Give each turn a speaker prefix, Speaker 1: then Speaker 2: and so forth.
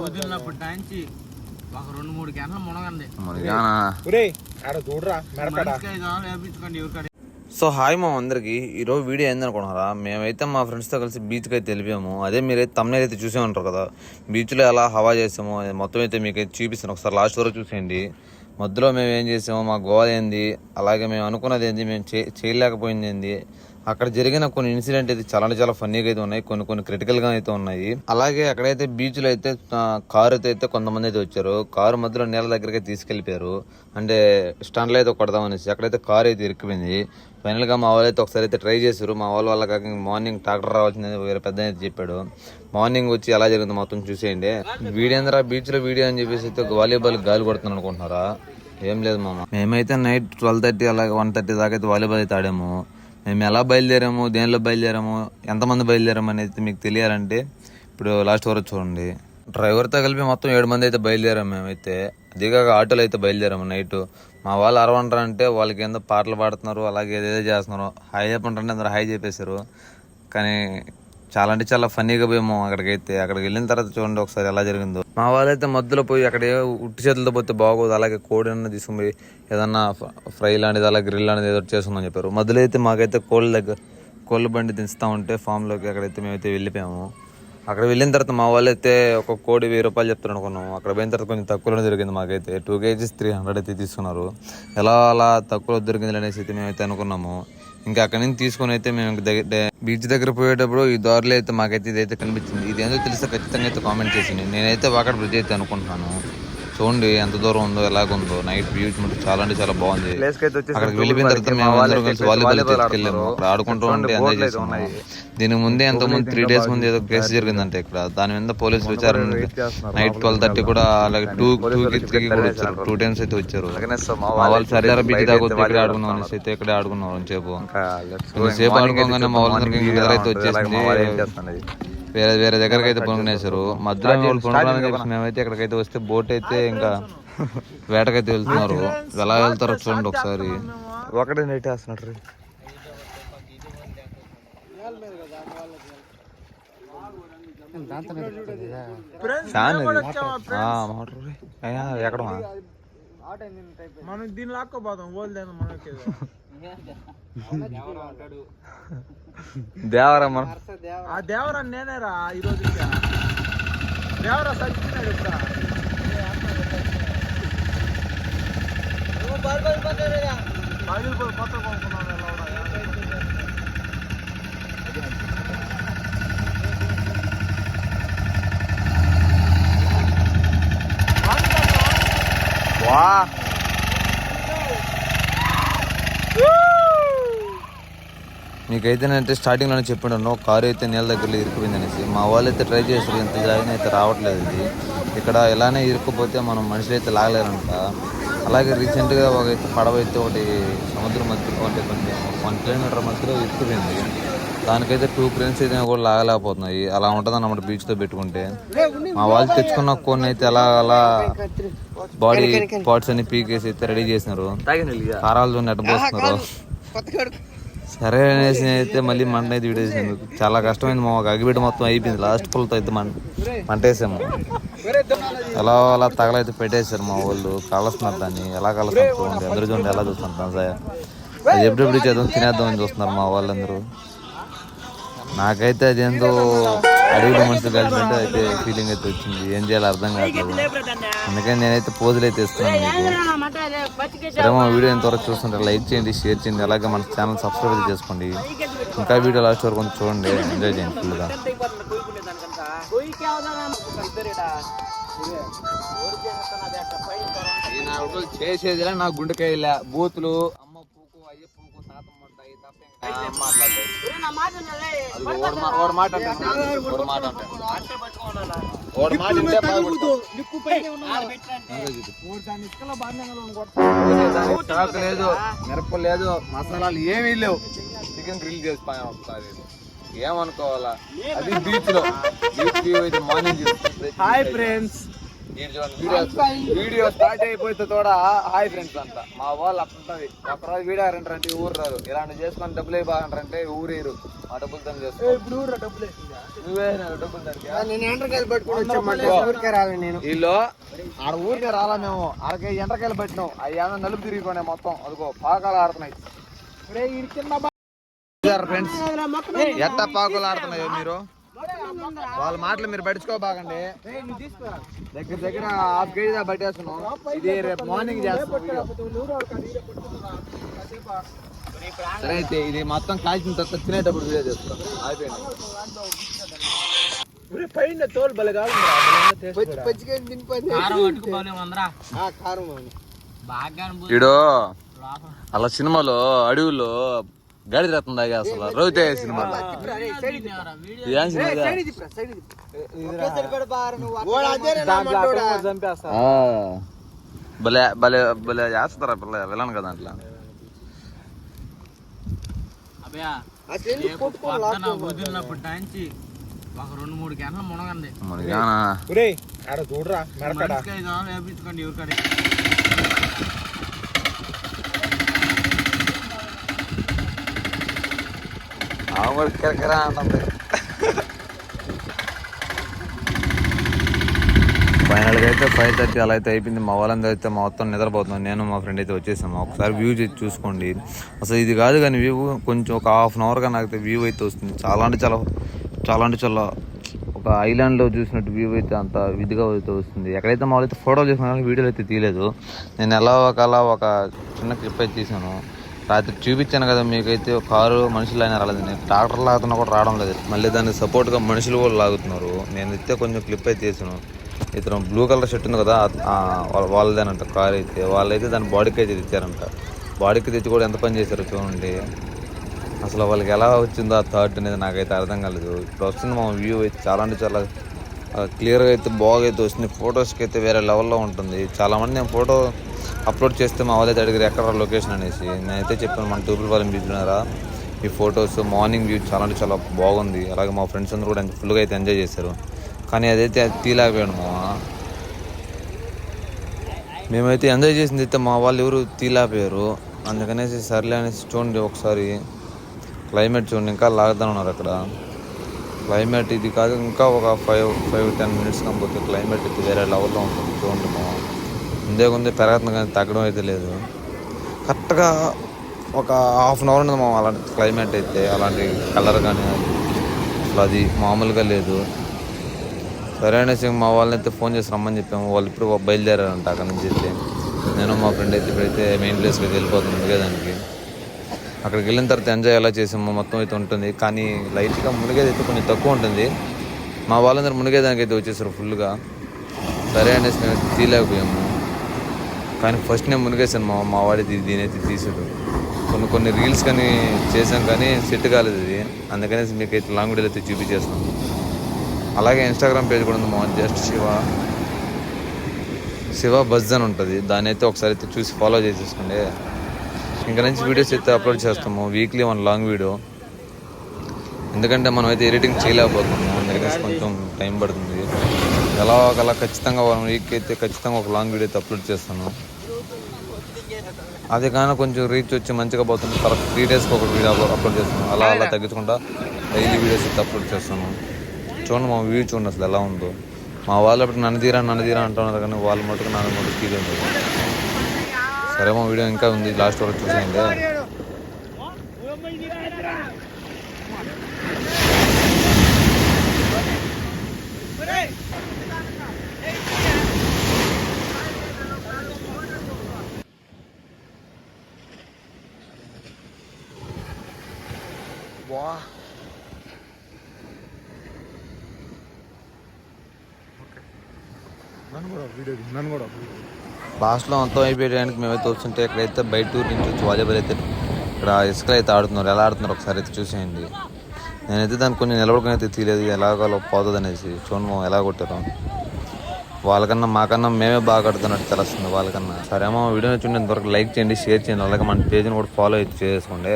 Speaker 1: వదిలినప్పటి నుంచి ఒక 2-3 గంటలు మునగండి.
Speaker 2: సో హాయ్ మా అందరికి. ఈరోజు వీడియో ఏందనుకున్నారా, మేమైతే మా ఫ్రెండ్స్తో కలిసి బీచ్కి అయితే వెళ్ళిపోయాము. అదే మీరైతే తమ్ముళ్ళు అయితే చూసే ఉంటారు కదా, బీచ్లో ఎలా హవా చేసామో మొత్తం అయితే మీకైతే చూపిస్తాను. ఒకసారి లాస్ట్ వరకు చూసేయండి. మధ్యలో మేము ఏం చేసామో, మా గోల్ ఏంది, అలాగే మేము అనుకున్నది ఏంది, మేము చేయలేకపోయింది ఏంది, అక్కడ జరిగిన కొన్ని ఇన్సిడెంట్ అయితే చాలా ఫన్నీగా అయితే ఉన్నాయి, కొన్ని క్రిటికల్గా అయితే ఉన్నాయి. అలాగే అక్కడైతే బీచ్లో అయితే కారు అయితే కొంతమంది అయితే వచ్చారు. కారు మధ్యలో నీళ్ళ దగ్గరికి తీసుకెళ్లిపోయారు. అంటే స్టండ్లో అయితే కొడదామనేసి అక్కడైతే కారు అయితే ఇరుక్కుపోయింది. ఫైనల్గా మా వాళ్ళు అయితే ఒకసారి అయితే ట్రై చేశారు. మా వాళ్ళ కాక మార్నింగ్ ట్రాక్టర్ రావాల్సిందని వేరే పెద్ద అయితే చెప్పాడు. మార్నింగ్ వచ్చి ఎలా జరిగింది మొత్తం చూసేయండి. వీడియో బీచ్లో వీడియో అని చెప్పేసి అయితే వాలీబాల్ గాలి కొడుతున్నాను అనుకుంటున్నారా? ఏం లేదు మామ, మేమైతే నైట్ 12:30 అలాగే 1:30 దాకా అయితే వాలీబాల్ అయితే ఆడాము. మేము ఎలా బయలుదేరాము, దేనిలో బయలుదేరాము, ఎంతమంది బయలుదేరాము అనేది మీకు తెలియాలంటే ఇప్పుడు లాస్ట్ వరకు చూడండి. డ్రైవర్తో కలిపి మొత్తం 7 మంది అయితే బయలుదేరాము. మేమైతే అదిగాక ఆటోలో అయితే బయలుదేరాము. నైట్ మా వాళ్ళు అరవంటారంటే వాళ్ళకి ఏందో పాటలు పాడుతున్నారు, అలాగే ఏదేదో చేస్తున్నారు. హాయ్ చెప్పంటే అందరూ హాయ్ చెప్పేశారు. కానీ చాలా ఫన్నీగా పోయాము అక్కడికి వెళ్ళిన తర్వాత చూడండి ఒకసారి ఎలా జరిగిందో. మా వాళ్ళైతే మధ్యలో పోయి అక్కడ ఉట్టి చేతులతో పోతే బాగోదు, అలాగే కోడి అన్న తీసుకుని పోయి ఏదన్నా ఫ్రై లాంటిది అలా గ్రిల్ లాంటిది ఏదో చేసుకుందని చెప్పారు. మధ్యలో అయితే మాకైతే కోళ్ళ బండి దించుతా ఉంటే ఫామ్లోకి అక్కడైతే మేమైతే వెళ్ళిపోయాము. అక్కడ వెళ్ళిన తర్వాత మా వాళ్ళైతే ఒక కోడి 1000 రూపాయలు చెప్తారు అనుకున్నాము. అక్కడ పోయిన తర్వాత కొంచెం తక్కువలో దొరికింది. మాకైతే 2 kgs 300 అయితే తీసుకున్నారు. ఎలా అలా తక్కువలో దొరికింది అనేసి అయితే మేమైతే అనుకున్నాము. ఇంకా అక్కడి నుంచి తీసుకొని అయితే మేము బీచ్ దగ్గర పోయేటప్పుడు ఈ దారిలో అయితే మాకైతే ఇదైతే కనిపించింది. ఇది ఏందో తెలిస్తే ఖచ్చితంగా అయితే కామెంట్ చేసింది. నేనైతే వాకట్ బ్రిడ్జ్ అయితే అనుకుంటున్నాను. చూడండి ఎంత దూరం ఉందో, ఎలాగుందో. నైట్ వ్యూ చాలా బాగుంది. అక్కడికి వెళ్ళిపోయిన తర్వాత మేము అందరం కలిసి వాలీబాల్ తీసుకెళ్ళాము. అక్కడ ఆడుకుంటూ ఉంటే ఎంజాయ్ చేసాము. దీనికి ముందే ఎంతమంది 3 days ముందు ఏదో కేసు జరిగిందంటే ఇక్కడ. దాని మీద పోలీసులు విచారణ నైట్ 12:30 కూడా, అలాగే 2-3 కూడా వచ్చారు. 2 times అయితే వచ్చారు. మా వాళ్ళు సరిదారా బీచ్ దాకా వచ్చి ఇక్కడ ఆడుకున్నాం అనేసి అయితే ఇక్కడే ఆడుకున్నాం సేపు ఆడుకోగానే మా వాళ్ళందరికీ నిద్రైతే వచ్చేసింది. వేరే దగ్గరకి అయితే పొనుకునేసారు. మధ్యలో పొనుకోవడానికి చెప్పి మేమైతే ఇక్కడికైతే వస్తే బోట్ అయితే ఇంకా వేటకైతే వెళ్తున్నారు. ఎలా వెళ్తారో చూడండి ఒకసారి. ఒకటే నైట్ వేస్తున్నట్టు ఎక్కడ
Speaker 1: మనం దీన్ని లాక్కోపోతాం. ఓల్దేమో మనకి
Speaker 2: దేవరా
Speaker 1: ఆ దేవరా నేనేరా ఈరోజు దేవరా సచ్చినాడు. ఇప్పుడు కొత్త కొనుక్కున్నాను.
Speaker 2: మీకైతే నేనైతే స్టార్టింగ్లోనే చెప్పాను, కారు అయితే నీళ్ళ దగ్గరలో ఇరుక్కుపోయింది అనేసి. మా వాళ్ళు అయితే ట్రై చేస్తారు, ఎంత జాయిన్ అయితే రావట్లేదు. ఇది ఇక్కడ ఇలానే ఇరుక్కుపోతే మనం మనుషులు అయితే లాగలేరంట. అలాగే రీసెంట్గా ఒకైతే పడవ అయితే ఒకటి సముద్రం మధ్యలో అంటే కొంచెం 1 kilometer మధ్యలో ఇరుక్కుపోయింది. దానికైతే 2 cranes అయితే కూడా లాగలేకపోతున్నాయి. అలా ఉంటుంది అన్నమాట బీచ్తో పెట్టుకుంటే. మా వాళ్ళు తెచ్చుకున్న కొన్ని అయితే అలా బాడీ పార్ట్స్ అన్ని పీకేసి అయితే రెడీ చేసినారు. కారాలు నెట్ పోస్తున్నారు. సరే అనేసి అయితే మళ్ళీ మంట అయితే విడేసింది. చాలా కష్టమైంది. మా అగిబిడ్డ మొత్తం అయిపోయింది. లాస్ట్ పుల్లతో అయితే మంట వేసాము. ఎలా అలా తగలైతే పెట్టేశారు మా వాళ్ళు. కాలుస్తున్నారు దాన్ని. ఎలా కాలుస్తున్నారు చూడండి, అందరూ చూడండి ఎలా చూస్తున్నారు. అది ఎప్పుడెప్పుడు చేద్దాం తినేద్దాం అని చూస్తున్నారు మా వాళ్ళందరూ. నాకైతే అదేందో అడవిలో మనుషులు కలిసినట్టు అయితే ఫీలింగ్ అయితే వచ్చింది. ఏం చేయాలో అర్థం కావట్లేదు. అందుకని నేనైతే పోజులు అయితే ఇస్తున్నాను మీకు. సరే మా వీడియో ఎంతవరకు చూస్తుంటారు లైక్ చేయండి, షేర్ చేయండి, అలాగే మన ఛానల్ సబ్స్క్రైబ్ అయితే చేసుకోండి. ఇంకా వీడియో లాస్ట్ వరకు చూడండి, ఎంజాయ్ చేయండి ఫుల్గా. చేసేదిలే నా గుండెకాయలే బూతులు అమ్మ పూకు అయ్య పూకు తాత ఉంటాయి తప్ప మాట్లాడలేదు. లేదు, మిరప లేదు, మసాలాలు ఏమీ లేవు. చికెన్ గ్రిల్ చేసిపోయాం ఒకసారి. ఏమనుకోవాలా, అది బీచ్ లో. Beach morning.
Speaker 1: Hi friends,
Speaker 2: video start అయిపోతే కూడా హాయ్ ఫ్రెండ్స్ అంట మా వాళ్ళు అట్లుంటది. ఒకరోజు వీడియో ఆరంటారంటే ఊరు రారు, ఇలాంటి చేసుకొని డబ్బులు అయిపోతారంటే ఊరేరు. ఆ డబ్బులు తను చేస్తాను నువ్వే డబ్బులు వీళ్ళు ఆడ ఊరికే రాలా మేము. ఆడకి ఎండ్రకాయలు పట్టినాం, అవి ఏమన్నా నలుపు తిరిగిపోయినా మొత్తం. అదిగో పాకాలు ఆడుతున్నాయి ఫ్రెండ్స్. ఎట్ట పాకులు ఆడుతున్నాయో మీరు, వాళ్ళ మాటలు మీరు పట్టించుకోబాగండి. దగ్గర దగ్గర హాఫ్ కేజీ దా పట్టేస్తున్నాం. ఇది రేపు మార్నింగ్ చేస్తాం. సరే అయితే ఇది మొత్తం కాల్చిన తర్వాత తినేటప్పుడు వీడియో చేస్తాం. అయిపోయింది. తోలు బలి ఇడు అలా సినిమాలో అడవుల్లో గాడి రత్నం తాగే అసలు రోహితే సినిమాలో భలే భలే భలే చేస్తారా పిల్ల వెళ్ళాను కదా అట్లా.
Speaker 1: వదిలినప్పుడు టాంచి ఒక 2-3 గంటలు మునగండి.
Speaker 3: చూడరా
Speaker 1: వేపించుకోండి ఎవరికాడ.
Speaker 2: ఫైనల్గా అయితే 5:30 అలా అయితే అయిపోయింది. మా వాళ్ళందరూ అయితే మొత్తం నిద్రపోతున్నాం. నేను మా ఫ్రెండ్ అయితే వచ్చేసాము. ఒకసారి వ్యూ చూసుకోండి. అసలు ఇది కాదు కానీ వ్యూ కొంచెం ఒక హాఫ్ అన్ అవర్గా నాకు వ్యూ అయితే వస్తుంది. చాలా అంటే చాలా ఒక ఐలాండ్లో చూసినట్టు వ్యూ అయితే అంత విధిగా అయితే వస్తుంది. ఎక్కడైతే మా వాళ్ళైతే ఫోటోలు చేసుకున్నా వీడియోలు అయితే తీయలేదు. నేను ఎలా ఒక చిన్న క్లిప్ అయితే తీసాను. రాత్రి చూపించాను కదా మీకైతే కారు మనుషులు అయినా రాలేదు. నేను ట్రాక్టర్ లాగుతున్నా కూడా రావడం లేదు. మళ్ళీ దానికి సపోర్ట్గా మనుషులు కూడా లాగుతున్నారు. నేను అయితే కొంచెం క్లిప్ అయితే తీసాను. ఇతను బ్లూ కలర్ షర్ట్ ఉంది కదా వాళ్ళదేనంట కారు అయితే. వాళ్ళైతే దాని బాడీకి అయితే తెచ్చారంట. బాడీకి తెచ్చి కూడా ఎంత పని చేశారో చూడండి. అసలు వాళ్ళకి ఎలా వచ్చిందో ఆ థాట్ అనేది నాకైతే అర్థం కాలేదు. ఇప్పుడు వస్తుంది మా వ్యూ అయితే చాలా అంటే చాలా క్లియర్గా అయితే బాగా అయితే వస్తుంది. ఫొటోస్కి అయితే వేరే లెవెల్లో ఉంటుంది. చాలామంది నేను ఫోటో అప్లోడ్ చేస్తే మా వాళ్ళైతే అడిగారు ఎక్కడ లొకేషన్ అనేసి. నేనైతే చెప్పాను మన తూపులపాలెం బీచ్లోనారా. ఈ ఫొటోస్ మార్నింగ్ వ్యూ చాలా అంటే చాలా బాగుంది. అలాగే మా ఫ్రెండ్స్ అందరూ కూడా ఫుల్గా అయితే ఎంజాయ్ చేశారు. కానీ అదైతే తీయలేకపోయాను మా. మేమైతే ఎంజాయ్ చేసింది అయితే మా వాళ్ళు ఎవరు తీయలేకపోయారు. అందుకనేసి సర్లే అనేసి చూడండి ఒకసారి క్లైమేట్ చూడండి. ఇంకా లాగుతాను ఉన్నారు అక్కడ క్లైమేట్. ఇది కాదు ఇంకా ఒక 5-10 మినిట్స్ కాకపోతే క్లైమేట్ అయితే వేరే లెవెల్లో ఉంటుంది. చూడండి మా ముందే పెరగతుంది కానీ తగ్గడం అయితే లేదు. కరెక్ట్గా ఒక హాఫ్ అన్ అవర్ ఉంది మా అలాంటి క్లైమేట్ అయితే. అలాంటి కలర్ కానీ అసలు అది మామూలుగా లేదు. సరే అనేసి మా వాళ్ళని అయితే ఫోన్ చేసి రమ్మని చెప్పాము. వాళ్ళు ఇప్పుడు బయలుదేరారంట అక్కడ నుంచి అయితే. నేను మా ఫ్రెండ్ అయితే ఇప్పుడైతే మెయిన్ ప్లేస్కి అయితే వెళ్ళిపోతుంది మునిగేదానికి. అక్కడికి వెళ్ళిన తర్వాత ఎంజాయ్ ఎలా చేసాము మొత్తం అయితే ఉంటుంది. కానీ లైట్గా మునిగేది అయితే కొంచెం తక్కువ ఉంటుంది. మా వాళ్ళందరూ మునిగేదానికి అయితే వచ్చేసారు ఫుల్గా. సరే అనేసి మేము తీయలేకపోయాము. కానీ ఫస్ట్ నేను మునిగేసాను. మా వాడి దీనైతే తీసాడు. కొన్ని రీల్స్ కానీ చేసాం కానీ సెట్ కాలేదు ఇది. అందుకనేసి మీకైతే లాంగ్ వీడియోలు అయితే చూపించేస్తాను. అలాగే ఇన్స్టాగ్రామ్ పేజ్ కూడా ఉంది మా జస్ట్ శివ బజ్ అని ఉంటుంది. దాన్ని అయితే ఒకసారి అయితే చూసి ఫాలో చేసేసుకోండి. ఇంకా నుంచి వీడియోస్ అయితే అప్లోడ్ చేస్తాము వీక్లీ 1 లాంగ్ వీడియో. ఎందుకంటే మనం అయితే ఎడిటింగ్ చేయలేకపోతున్నాము. అందుకనేసి కొంచెం టైం పడుతుంది. ఎలా ఒకలా ఖచ్చితంగా 1 వీక్ అయితే ఖచ్చితంగా ఒక లాంగ్ వీడియో అయితే అప్లోడ్ చేస్తాను. అది కానీ కొంచెం రీచ్ వచ్చి మంచిగా పోతుంది. కరెక్ట్ 3 డేస్కి ఒక వీడియో అప్లోడ్ చేస్తాను. అలా తగ్గించకుండా డైలీ వీడియోస్ అయితే అప్లోడ్ చేస్తాను. చూడండి మా వ్యూ చూడండి అసలు ఎలా ఉందో. మా వాళ్ళు అప్పుడు నన్ను తీరా అంటున్నారు కానీ వాళ్ళ మటుకు నన్ను మటుకు తీరండి. సరే మా వీడియో ఇంకా ఉంది, లాస్ట్ వరకు చూసేయండి. లాస్ట్లో అంతం అయిపోయడానికి మేమైతే వస్తుంటే ఇక్కడైతే బయట టూర్ నుంచి వచ్చి వాలీబాల్ అయితే ఇక్కడ ఇసుకలు అయితే ఆడుతున్నారు. ఎలా ఆడుతున్నారు ఒకసారి అయితే చూసేయండి. నేనైతే దాన్ని కొంచెం నిలబడుకుని అయితే తీయలేదు, ఎలాగో పోతుంది అనేసి. చూడము ఎలా కొట్టారు. వాళ్ళకన్నా మాకన్నా మేమే బాగా ఆడుతున్నట్టు తెలుస్తుంది వాళ్ళకన్నా. సరేమో వీడియో చూడండి, ఇంతవరకు లైక్ చేయండి, షేర్ చేయండి. అలాగే మన పేజ్ని కూడా ఫాలో అయితే చేసుకోండి.